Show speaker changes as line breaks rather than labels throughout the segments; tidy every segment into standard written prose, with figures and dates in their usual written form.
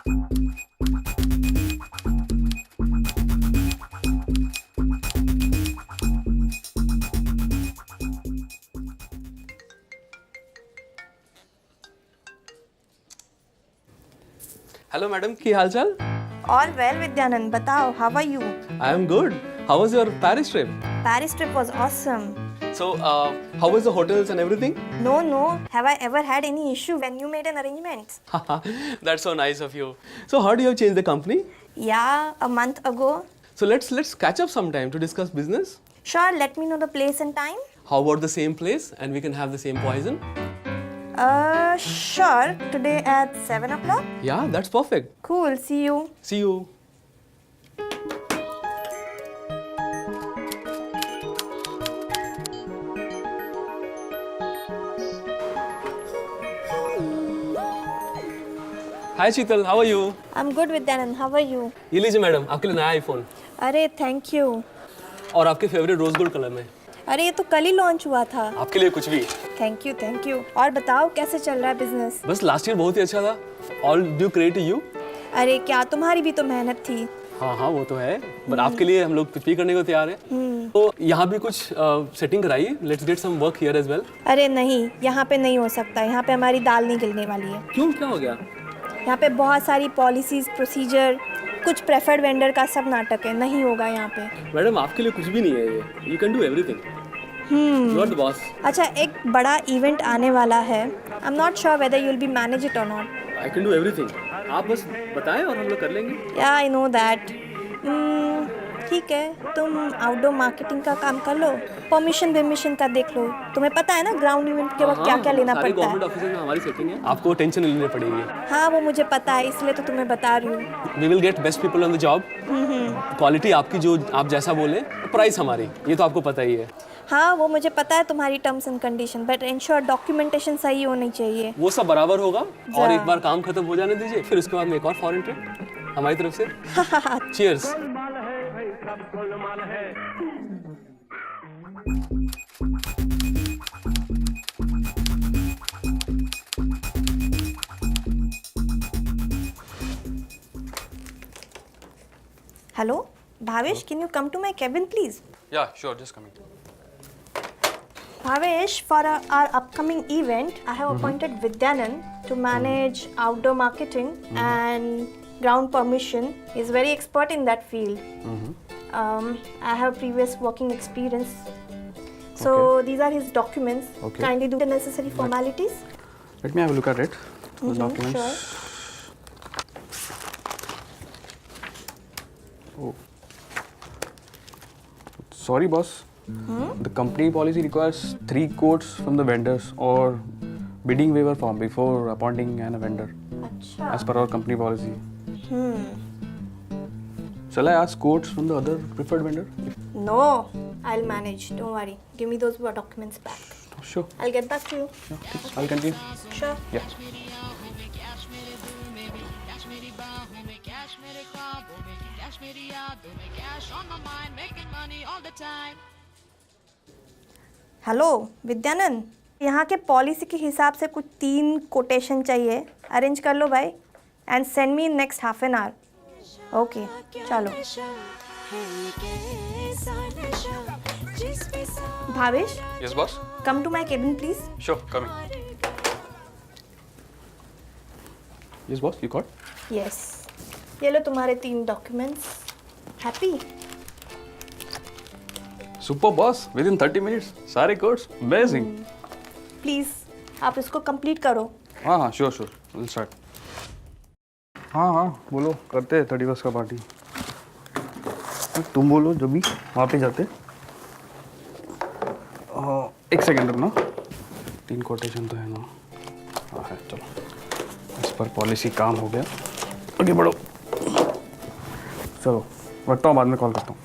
Hello madam, की हाल चाल?
All well, Vidyanand. बताओ, how are you?
I am good. How was your Paris trip?
Paris trip was awesome.
So, how was the hotels and everything?
No, have I ever had any issue when you made an arrangement?
That's so nice of you. So, how do you have changed the company?
Yeah, a month ago.
So let's catch up sometime to discuss business.
Sure, let me know the place and time.
How about the same place and we can have the same poison?
Sure. Today at 7 o'clock?
Yeah, that's perfect.
Cool, see you.
See you. Hi Sheetal, how are you?
I'm good, Vidyanand. How are you?
ये लीजिए madam, आपके लिए नया iPhone
अरे thank you.
और आपके favourite rose gold colour में.
अरे ये तो कल ही लॉन्च हुआ था.
आपके लिए कुछ भी.
Thank you. और बताओ कैसे चल रहा है बिजनेस?
बस लास्ट ईयर बहुत ही अच्छा था. All due credit to you.
अरे क्या, तुम्हारी भी तो मेहनत थी.
हाँ वो तो है, बट आपके लिए हम लोग कुछ भी करने को तैयार हैं. तो यहाँ भी कुछ सेटिंग कराइए. Let's get some work here as well.
अरे नहीं, यहाँ पे नहीं हो सकता. यहाँ पे हमारी दाल नहीं गिलने वाली है.
क्यों, क्या हो गया?
यहाँ पे बहुत सारी पॉलिसीज, प्रोसीजर, कुछ प्रेफर्ड वेंडर का सब नाटक है. नहीं होगा यहाँ पे.
मैडम आपके लिए कुछ भी नहीं है ये. You can do everything. You are the boss.
अच्छा, एक बड़ा इवेंट आने वाला है. I am not sure whether you will be manage it or not.
I can do everything. आप बस बताएं और हम लोग कर लेंगे.
या आई नो दैट. ठीक है, तुम आउटडोर मार्केटिंग का काम कर लो. परमिशन का देख लो. तुम्हें पता है ना ग्राउंड इवेंट के वक्त क्या क्या लेना पड़ता है.
गवर्नमेंट ऑफिस में हमारी सेटिंग है. आपको टेंशन नहीं लेनी पड़ेगी.
हाँ वो मुझे पता है, इसलिए तो तुम्हें बता रही हूँ.
We will get best people on the job. Quality आपकी जो आप जैसा बोले, प्राइस हमारी, ये तो आपको पता ही है.
हाँ वो मुझे पता है तुम्हारी terms and condition, but ensure documentation सही होनी चाहिए.
वो सब बराबर होगा. और एक बार काम खत्म हो जाने दीजिए, फिर उसके बाद में एक और फॉरेन ट्रिप हमारी तरफ से. Cheers.
Hello, Bhavesh, can you come to my cabin, please?
Yeah, sure, just coming.
Bhavesh, for our upcoming event, I have appointed Vidyanand to manage outdoor marketing and ground permission. He's very expert in that field. I have previous working experience. So these are his documents.
Okay.
Kindly do the necessary formalities.
Let me have a look at it. Those documents.
Sure.
Oh. Sorry, boss. The company policy requires 3 quotes from the vendors or bidding waiver form before appointing a vendor,
Acha.
as per our company policy. Shall I ask quotes from the other preferred vendor?
No, I'll manage. Don't worry. Give me those documents back.
Sure.
I'll get back to you.
Yeah, please. I'll continue.
Sure.
Yeah.
Hello Vidyanand, यहाँ के policy के हिसाब से कुछ 3 quotation चाहिए. Arrange कर लो भाई and send me next half an hour. Okay चलो. Bhavesh,
Yes, boss.
Come to my cabin please.
Sure, coming. Yes, boss. You got?
Yes, ये लो तुम्हारे 3 documents. Happy?
Super, boss. Within 30 minutes. सारे codes. Amazing.
प्लीज आप इसको complete करो.
हाँ, sure. We'll start. हाँ, बोलो. करते हैं 31 का पार्टी. तुम बोलो जो भी, वहाँ पे जाते. 1 सेकेंड रुकना. 3 कोटेशन तो है ना. हाँ है, चलो. इस पर पॉलिसी काम हो गया. आगे बढ़ो. चलो, रखता हूँ, बाद में कॉल करता हूँ.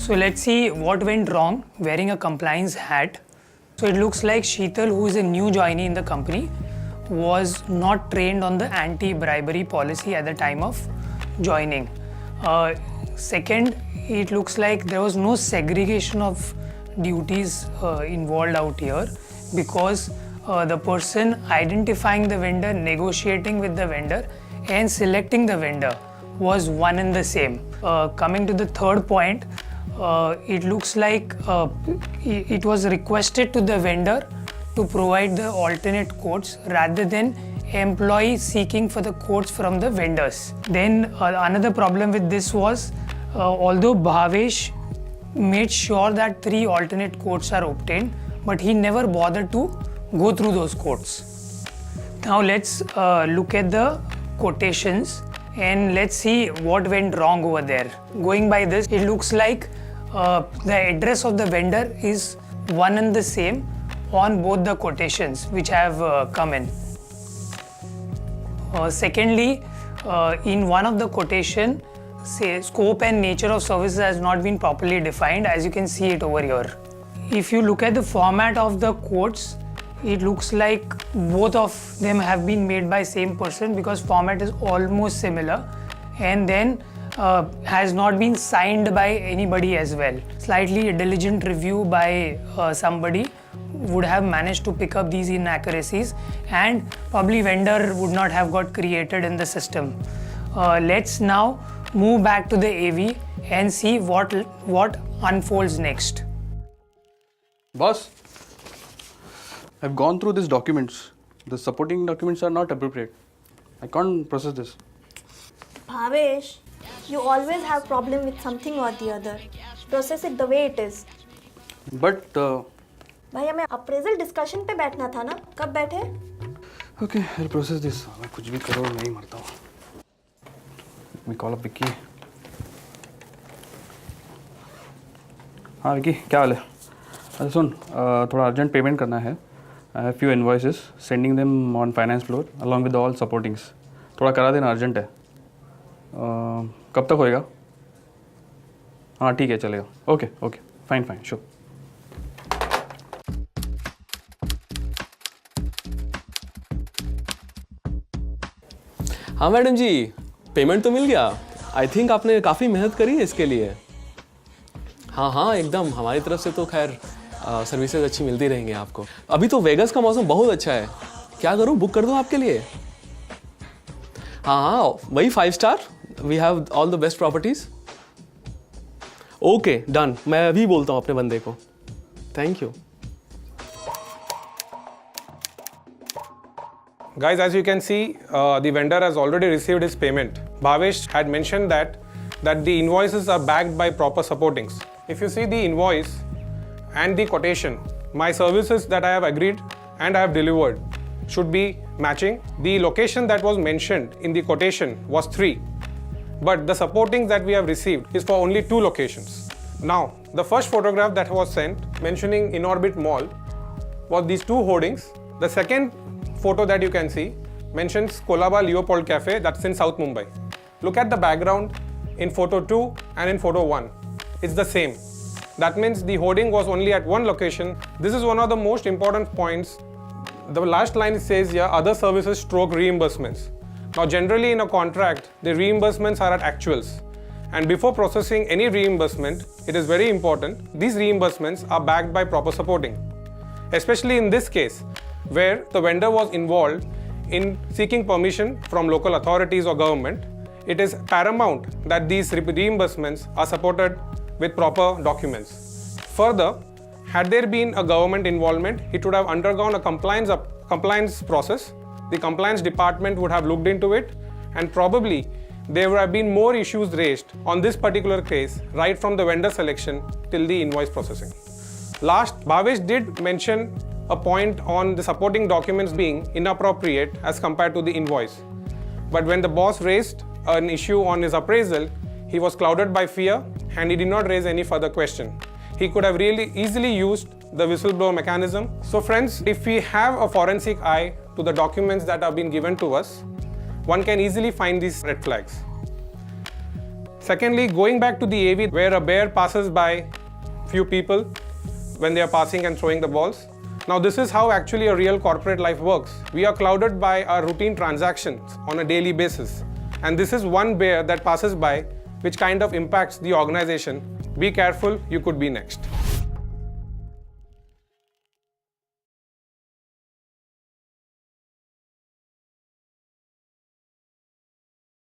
So let's see what went wrong wearing a compliance hat. So it looks like Sheetal, who is a new joinee in the company, was not trained on the anti-bribery policy at the time of joining. Second, it looks like there was no segregation of duties involved out here, because the person identifying the vendor, negotiating with the vendor, and selecting the vendor was one and the same. Coming to the third point, it looks like it was requested to the vendor to provide the alternate quotes rather than employee seeking for the quotes from the vendors. Then another problem with this was, although Bhavesh made sure that 3 alternate quotes are obtained, but he never bothered to go through those quotes. Now let's look at the quotations and let's see what went wrong over there. Going by this, it looks like the address of the vendor is one and the same on both the quotations which have come in. Secondly, in one of the quotation, say scope and nature of services has not been properly defined, as you can see it over here. If you look at the format of the quotes, it looks like both of them have been made by same person because format is almost similar, and then has not been signed by anybody as well. Slightly diligent review by somebody would have managed to pick up these inaccuracies, and probably vendor would not have got created in the system. Let's now move back to the AV and see what unfolds next.
Boss, I've gone through these documents. The supporting documents are not appropriate. I can't process this.
Bhavesh, you always have problem with something or the other. Process it the way it is.
But,
भाई हमें appraisal discussion पे बैठना था ना, कब बैठे?
okay, I'll process this. मैं कुछ भी करो नहीं मरता हूँ. Let me call up Vicky. हाँ विकी, क्या हाल है? अच्छा सुन, थोड़ा अर्जेंट पेमेंट करना है. I have few invoices, sending them on finance floor along with all supportings. थोड़ा करा देना, अर्जेंट है. कब तक होएगा? हाँ ठीक है, चलेगा. Okay okay, fine fine, sure.
हाँ मैडम जी, पेमेंट तो मिल गया. आई थिंक आपने काफ़ी मेहनत करी है इसके लिए. हाँ हाँ एकदम, हमारी तरफ से तो खैर सर्विसेज अच्छी मिलती रहेंगी आपको. अभी तो वेगस का मौसम बहुत अच्छा है. क्या करूँ, बुक कर दूँ आपके लिए? हाँ हाँ, वही 5 star. We have all the best properties. Okay done, मैं अभी बोलता हूँ अपने बंदे को. Thank you.
Guys, as you can see, the vendor has already received his payment. Bhavesh had mentioned that the invoices are backed by proper supportings. If you see the invoice and the quotation, my services that I have agreed and I have delivered should be matching. The location that was mentioned in the quotation was 3, but the supportings that we have received is for only 2 locations. Now, the first photograph that was sent mentioning Inorbit Mall was these 2 hoardings. The second photo that you can see mentions Kolaba Leopold Cafe, that's in South Mumbai. Look at the background in photo 2 and in photo 1. It's the same. That means the hoarding was only at one location. This is one of the most important points. The last line says here, other services stroke reimbursements. Now generally in a contract, the reimbursements are at actuals. And before processing any reimbursement, it is very important, these reimbursements are backed by proper supporting. Especially in this case, where the vendor was involved in seeking permission from local authorities or government, it is paramount that these reimbursements are supported with proper documents. Further, had there been a government involvement, it would have undergone a compliance process. The compliance department would have looked into it, and probably there would have been more issues raised on this particular case right from the vendor selection till the invoice processing. Last, Bhavesh did mention a point on the supporting documents being inappropriate as compared to the invoice. But when the boss raised an issue on his appraisal, he was clouded by fear and he did not raise any further question. He could have really easily used the whistleblower mechanism. So friends, if we have a forensic eye to the documents that have been given to us, one can easily find these red flags. Secondly, going back to the AV where a bear passes by few people when they are passing and throwing the balls. Now this is how actually a real corporate life works. We are clouded by our routine transactions on a daily basis. And this is one bear that passes by which kind of impacts the organization. Be careful, you could be next.